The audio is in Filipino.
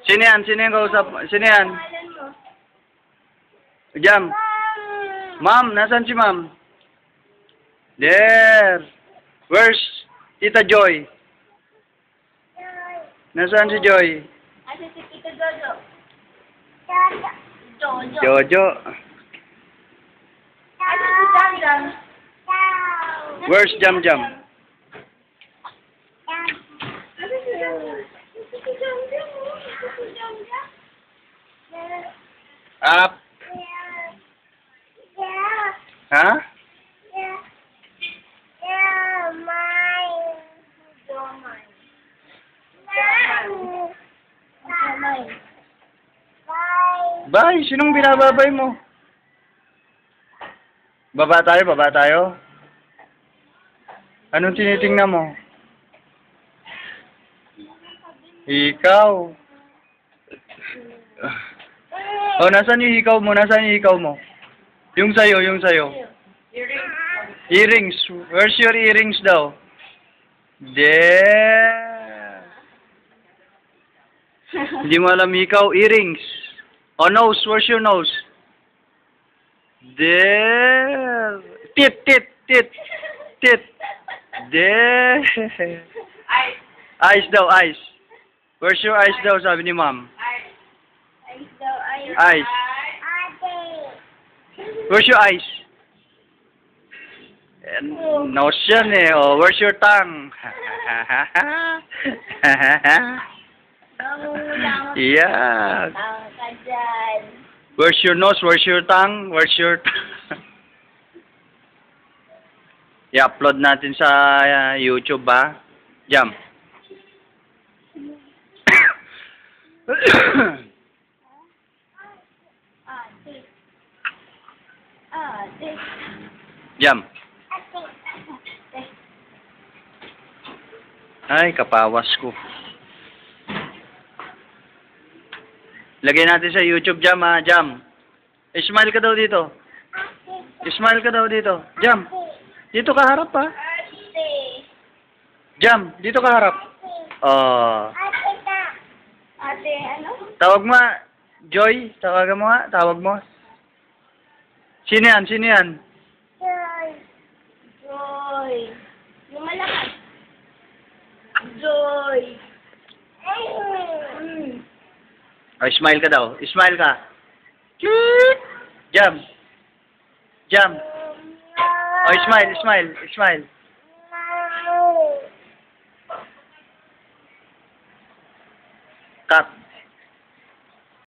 Sino yan? Sino yung kausap? Sino yan? Jam. Ma'am, nasaan si ma'am? There. Where's Tita Joy? Nasaan si Joy? Asa si Tito Jojo? Jojo. Jojo. Asa si Jam Jam? Where's Jam Jam? Asa si Jam Jam? Asa si Jam Jam? Asa si Jam Jam? Up. Ha? Bye! Sinong binababay mo? Baba tayo, baba tayo. Anong tinitingnan mo? Ikaw. Oh, nasaan yung hikaw mo? Nasaan yung hikaw mo? Yung sayo, yung sayo. Earrings. Where's your earrings daw? There. Hindi mo alam hikaw, earrings. Oh, nose. Where's your nose? There. Tit. There. Eyes daw, eyes. Where's your eyes daw, sabi ni ma'am? Eyes. Where's your eyes? Nose yan eh. Oh, where's your tongue? Yeah. Where's your nose? Where's your tongue? Where's your... I-upload natin sa YouTube ba? Jam. Jam. Ay, kapawas ko. Lagay natin sa YouTube, Jam, ha? Jam. Smile ka daw dito. Smile ka daw dito. Jam. Dito ka harap, ha? Jam, dito ka harap. Oh. Ate, ano? Tawag mo, Joy. Tawagan mo nga. Tawag mo. Sino yan? Sino yan? Joy. Yung malakas. Joy. Oh, smile ka daw. Smile ka. Jam. Jam. Oh, smile, smile, smile. Cut.